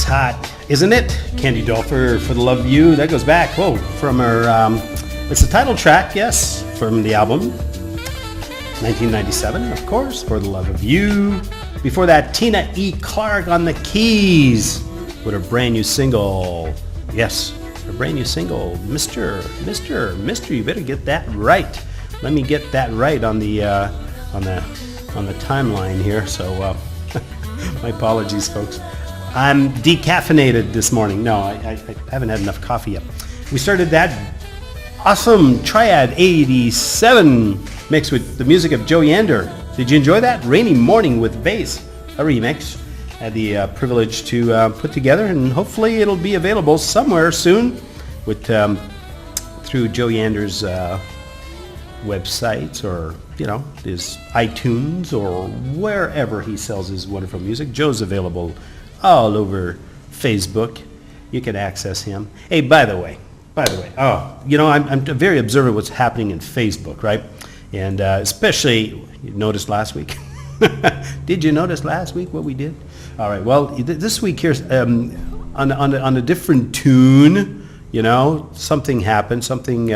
hot, isn't it? Candy Dulfer, For the Love of You. That goes back, from her, it's the title track, yes, from the album. 1997, of course, For the Love of You. Before that, Tina E. Clark on the keys with her brand new single. Yes, her brand new single, Mister, you better get that right. Let me get that right on the timeline here. So, my apologies, folks. I'm decaffeinated this morning. No, I haven't had enough coffee yet. We started that awesome Triad 87 mix with the music of Joe Yander. Did you enjoy that? Rainy Morning with Bass, a remix. Had the privilege to put together, and hopefully it'll be available somewhere soon with through Joe Yander's websites, or his iTunes, or wherever he sells his wonderful music. Joe's available all over Facebook. You can access him. Hey, by the way, I'm very observant what's happening in Facebook, right? And especially, you noticed last week. Did you notice last week what we did? All right. Well, this week here's on a different tune. Something happened. Something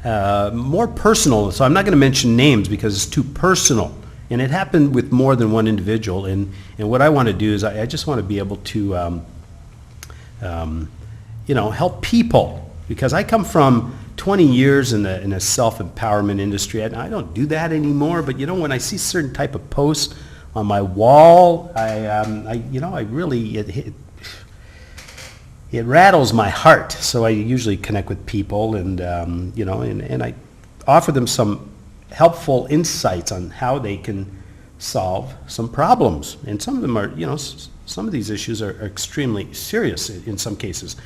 more personal. So I'm not going to mention names because it's too personal. And it happened with more than one individual. And what I want to do is I just want to be able to help people, because I come from 20 years in the self-empowerment industry. I don't do that anymore, but when I see certain type of posts on my wall, I really, it rattles my heart. So I usually connect with people, and I offer them some helpful insights on how they can solve some problems. And some of them are, some of these issues are extremely serious in some cases.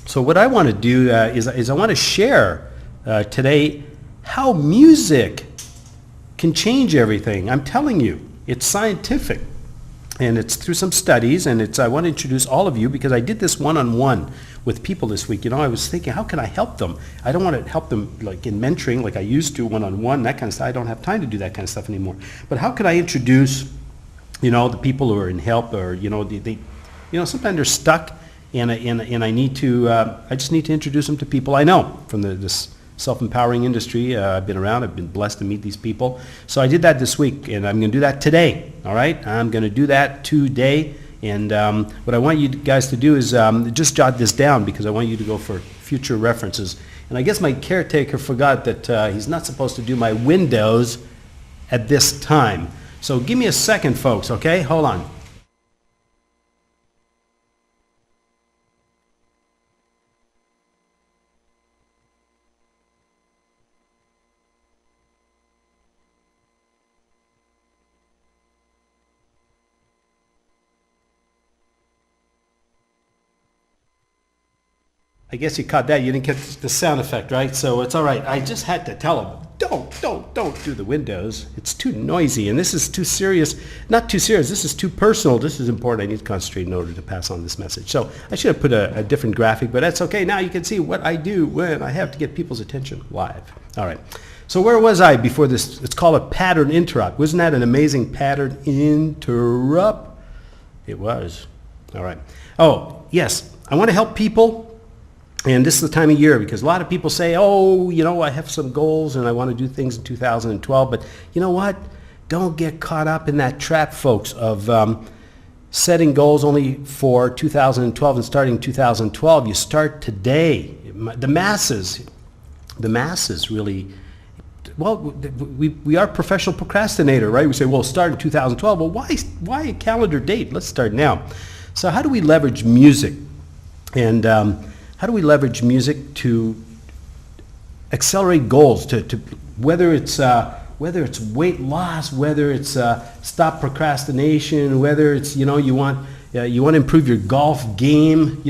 So what I want to do is I want to share today how music can change everything. I'm telling you, it's scientific, and it's through some studies, and I want to introduce all of you, because I did this one-on-one with people this week. I was thinking, how can I help them? I don't want to help them like in mentoring like I used to, one-on-one, that kind of stuff. I don't have time to do that kind of stuff anymore. But how can I introduce, the people who are in help, or they sometimes they're stuck, and I need to, I just need to introduce them to people I know from this self-empowering industry. I've been around. I've been blessed to meet these people. So I did that this week, and I'm going to do that today. All right, I'm going to do that today. And what I want you guys to do is just jot this down, because I want you to go for future references. And I guess my caretaker forgot that he's not supposed to do my windows at this time. So give me a second, folks, okay? Hold on. I guess you caught that. You didn't get the sound effect, right? So it's all right. I just had to tell them, don't do the windows. It's too noisy, and this is too serious. Not too serious. This is too personal. This is important. I need to concentrate in order to pass on this message. So I should have put a different graphic, but that's okay. Now you can see what I do when I have to get people's attention live. All right. So where was I before this? It's called a pattern interrupt. Wasn't that an amazing pattern interrupt? It was. All right. Oh, yes. I want to help people. And this is the time of year, because a lot of people say, I have some goals and I want to do things in 2012. But you know what? Don't get caught up in that trap, folks, of setting goals only for 2012 and starting 2012. You start today. The masses really, we are professional procrastinator, right? We say, start in 2012. Well, why a calendar date? Let's start now. So how do we leverage music? And how do we leverage music to accelerate goals? To whether it's weight loss, whether it's stop procrastination, whether it's you want to improve your golf game.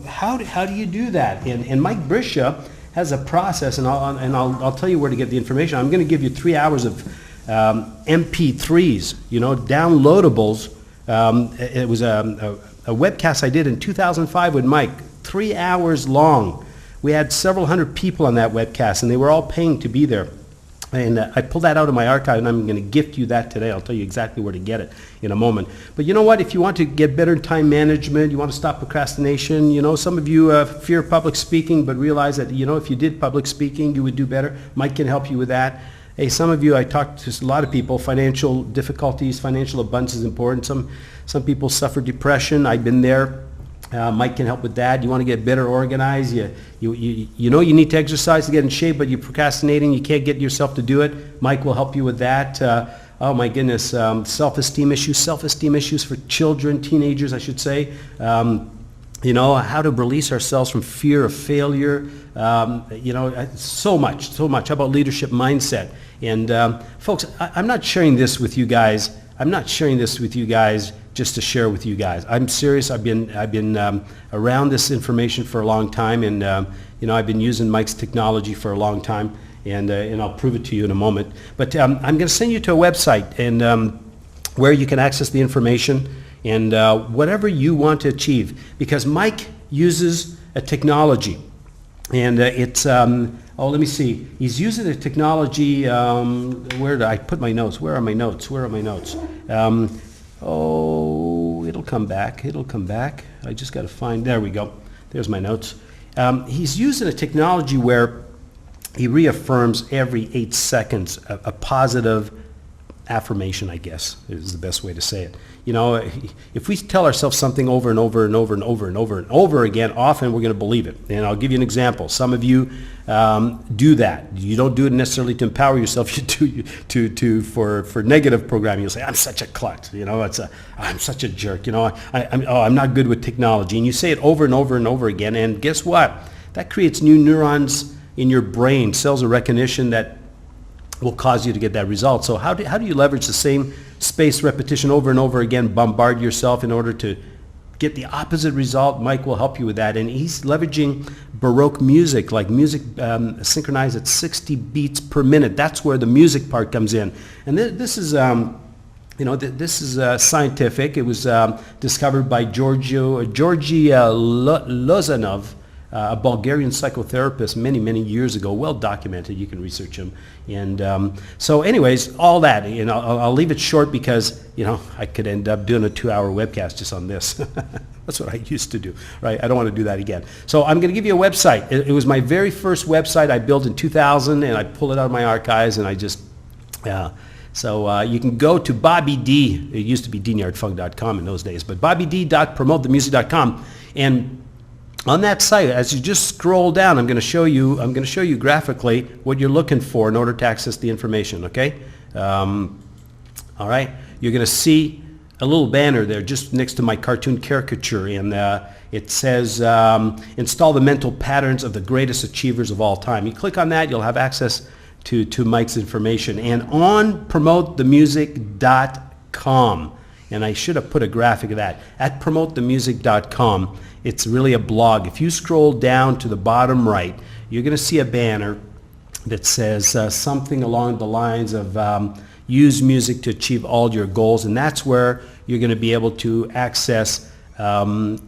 How do you do that? And Mike Briscia has a process, and I'll tell you where to get the information. I'm going to give you 3 hours of MP3s, downloadables. It was a webcast I did in 2005 with Mike. 3 hours long. We had several hundred people on that webcast, and they were all paying to be there. And I pulled that out of my archive, and I'm going to gift you that today. I'll tell you exactly where to get it in a moment. But you know what? If you want to get better time management, you want to stop procrastination, some of you fear public speaking, but realize that, if you did public speaking, you would do better. Mike can help you with that. Hey, some of you, I talked to a lot of people, financial difficulties, financial abundance is important. Some people suffer depression. I've been there. Mike can help with that. You want to get better organized. You need to exercise to get in shape, but you're procrastinating. You can't get yourself to do it. Mike will help you with that. Oh my goodness, self-esteem issues for children, teenagers, I should say. How to release ourselves from fear of failure. So much. How about leadership mindset? And folks, I'm not sharing this with you guys. Just to share with you guys. I'm serious. I've been around this information for a long time, and I've been using Mike's technology for a long time, and I'll prove it to you in a moment. But I'm going to send you to a website and where you can access the information and whatever you want to achieve, because Mike uses a technology, and it's let me see. He's using a technology. Where did I put my notes? Where are my notes? It'll come back. I just got to find, there we go. There's my notes. He's using a technology where he reaffirms every 8 seconds a positive affirmation, I guess, is the best way to say it. If we tell ourselves something over and over and over and over and over and over again, often we're going to believe it. And I'll give you an example. Some of you do that. You don't do it necessarily to empower yourself. You do for negative programming. You'll say, I'm such a klutz. I'm such a jerk. I'm not good with technology. And you say it over and over and over again. And guess what? That creates new neurons in your brain, cells of recognition that will cause you to get that result. So how do you leverage the same spaced repetition over and over again, bombard yourself in order to get the opposite result? Mike will help you with that. And he's leveraging Baroque music, like music synchronized at 60 beats per minute. That's where the music part comes in. And this is scientific. It was discovered by Georgi Lozanov, a Bulgarian psychotherapist many years ago, well documented. You can research him. And so anyways, all that, I'll leave it short because, I could end up doing a 2-hour webcast just on this. That's what I used to do, right? I don't want to do that again. So I'm going to give you a website. It was my very first website I built in 2000, and I pulled it out of my archives, and I just, so you can go to Bobby D. It used to be dnyardfunk.com in those days, but BobbyD.promoteThemusic.com, and on that site, as you just scroll down, I'm going to show you graphically what you're looking for in order to access the information. Okay, all right. You're going to see a little banner there just next to my cartoon caricature, and it says "Install the mental patterns of the greatest achievers of all time." You click on that, you'll have access to Mike's information, and on promoteThemusic.com. And I should have put a graphic of that at promoteThemusic.com. It's really a blog. If you scroll down to the bottom right, you're going to see a banner that says something along the lines of use music to achieve all your goals. And that's where you're going to be able to access the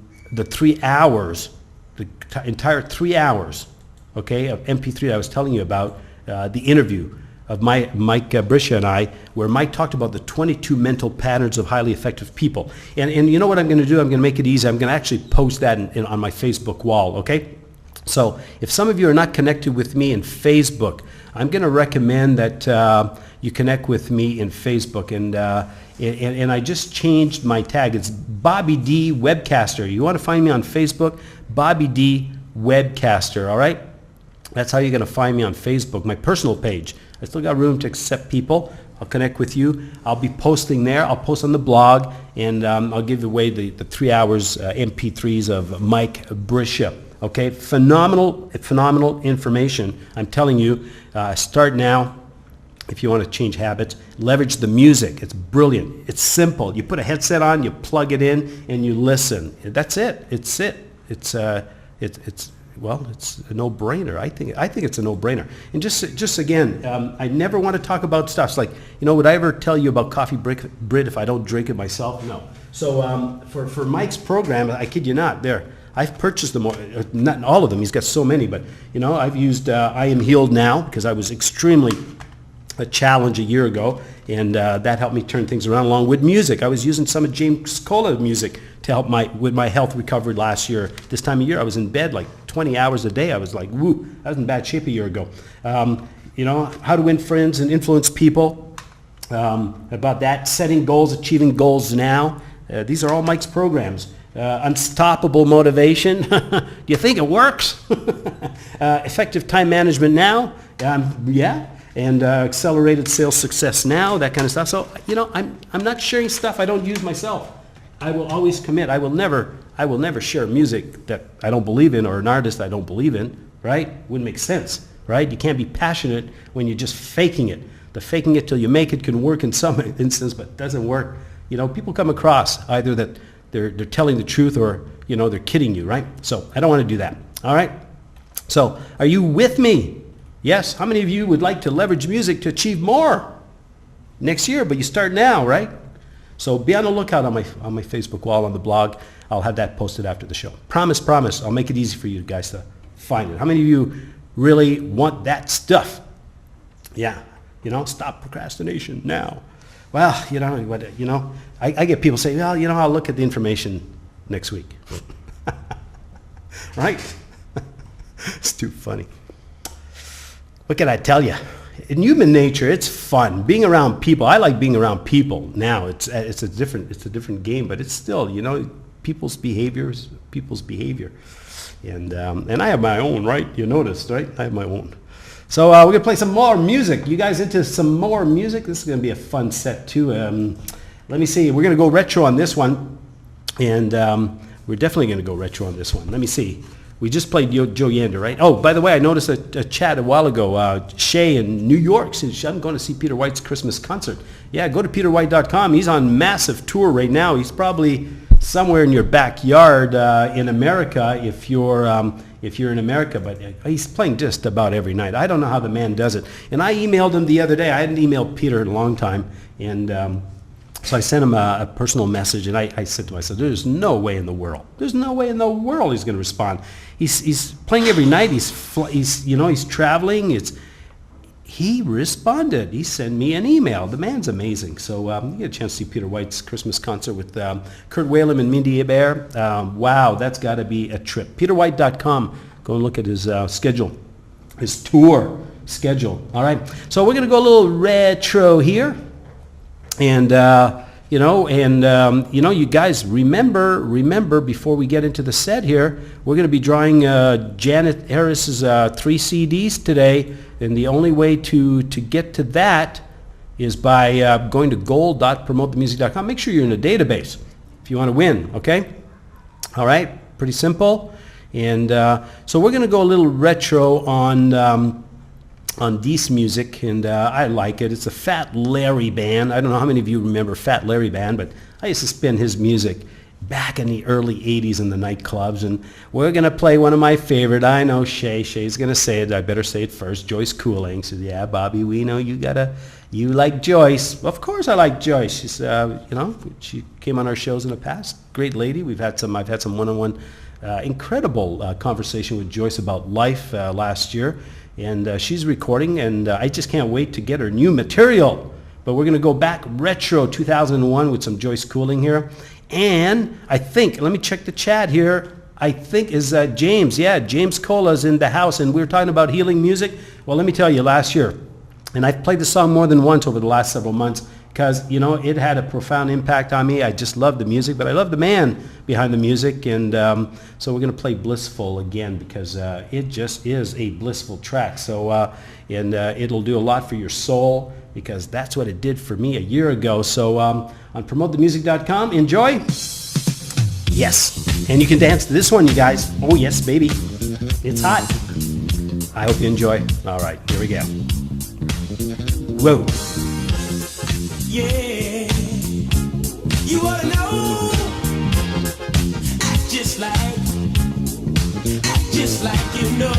3 hours, the entire 3 hours, okay, of MP3 I was telling you about, the interview of Mike Briscia and I, where Mike talked about the 22 mental patterns of highly effective people. And you know what I'm going to do? I'm going to make it easy. I'm going to actually post that on my Facebook wall, okay? So if some of you are not connected with me in Facebook, I'm going to recommend that you connect with me in Facebook. And I just changed my tag. It's Bobby D. Webcaster. You want to find me on Facebook? Bobby D. Webcaster, all right? That's how you're going to find me on Facebook, my personal page. I still got room to accept people. I'll connect with you. I'll be posting there. I'll post on the blog, and I'll give away the 3 hours MP3s of Mike Briscia. Okay, phenomenal information. I'm telling you, start now. If you want to change habits, leverage the music. It's brilliant. It's simple. You put a headset on, you plug it in, and you listen. That's it. It's well, it's a no-brainer. I think it's a no-brainer. And just again, I never want to talk about stuff like, would I ever tell you about coffee Brit if I don't drink it myself? No. So for Mike's program, I kid you not, I've purchased them, not all of them. He's got so many, but I've used I Am Healed Now because I was extremely a challenge a year ago, and that helped me turn things around along with music. I was using some of James Cola music to help with my health recovery last year. This time of year, I was in bed like 20 hours a day. I was like, woo, I was in bad shape a year ago. How to win friends and influence people, about that, setting goals, achieving goals now. These are all Mike's programs. Unstoppable motivation. Do you think it works? Effective time management now. Yeah. And accelerated sales success now, that kind of stuff. So, I'm not sharing stuff I don't use myself. I will always commit. I will never share music that I don't believe in or an artist I don't believe in, right? Wouldn't make sense, right? You can't be passionate when you're just faking it. The faking it till you make it can work in some instance, but doesn't work. People come across either that they're telling the truth or, they're kidding you, right? So I don't want to do that, all right? So are you with me? Yes. How many of you would like to leverage music to achieve more next year, but you start now, right? So be on the lookout on my Facebook wall, on the blog. I'll have that posted after the show. Promise. I'll make it easy for you guys to find it. How many of you really want that stuff? Yeah. Stop procrastination now. Well, I get people say, well, I'll look at the information next week. Right? It's too funny. What can I tell you? In human nature, it's fun. Being around people, I like being around people now. It's a different game, but it's still, people's behavior. And I have my own, right? You noticed, right? I have my own. So we're going to play some more music. You guys into some more music? This is going to be a fun set too. Let me see. We're going to go retro on this one. And we're definitely going to go retro on this one. Let me see. We just played Joe Yander, right? Oh, by the way, I noticed a chat a while ago. Shay in New York says, I'm going to see Peter White's Christmas concert. Yeah, go to peterwhite.com. He's on massive tour right now. He's probably somewhere in your backyard in America if you're in America, but he's playing just about every night. I don't know how the man does it. And I emailed him the other day. I hadn't emailed Peter in a long time. And so I sent him a personal message, and I said to myself, there's no way in the world he's going to respond. He's playing every night. He's traveling. He responded. He sent me an email. The man's amazing. So you get a chance to see Peter White's Christmas concert with Kurt Whalum and Mindy Hebert. Wow, that's got to be a trip. peterwhite.com. Go and look at his schedule, his tour schedule. All right. So we're going to go a little retro here. And, you guys remember before we get into the set here, we're going to be drawing Janet Harris's 3 CDs today. And the only way to get to that is by going to gold.promoteThemusic.com. Make sure you're in a database if you want to win, okay? All right, pretty simple. And so we're going to go a little retro on this music, and I like it. It's a Fat Larry Band. I don't know how many of you remember Fat Larry Band, but I used to spin his music back in the early 80s in the nightclubs, and we're going to play one of my favorite. I know Shay's going to say it. I better say it first. Joyce Cooling says, yeah, Bobby, we know you like Joyce. Of course I like Joyce. She's, she came on our shows in the past. Great lady. I've had some one-on-one incredible conversation with Joyce about life last year. And she's recording, and I just can't wait to get her new material. But we're going to go back retro 2001 with some Joyce Cooling here. And I think, let me check the chat here, I think is James. Yeah, James Cola's in the house, and we were talking about healing music. Well, let me tell you, last year, and I've played the song more than once over the last several months, because, it had a profound impact on me. I just love the music, but I love the man behind the music. And so we're going to play Blissful again, because it just is a blissful track. So, it'll do a lot for your soul, because that's what it did for me a year ago. So on promoteThemusic.com, enjoy. Yes. And you can dance to this one, you guys. Oh, yes, baby. It's hot. I hope you enjoy. All right, here we go. Whoa. Yeah, you ought to know, act just like you know.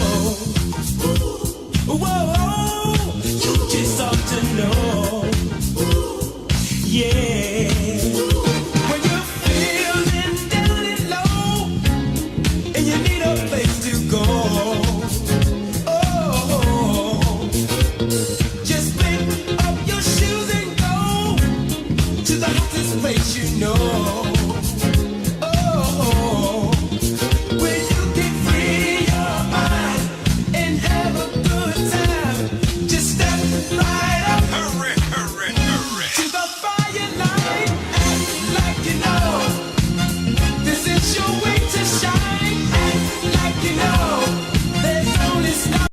Whoa.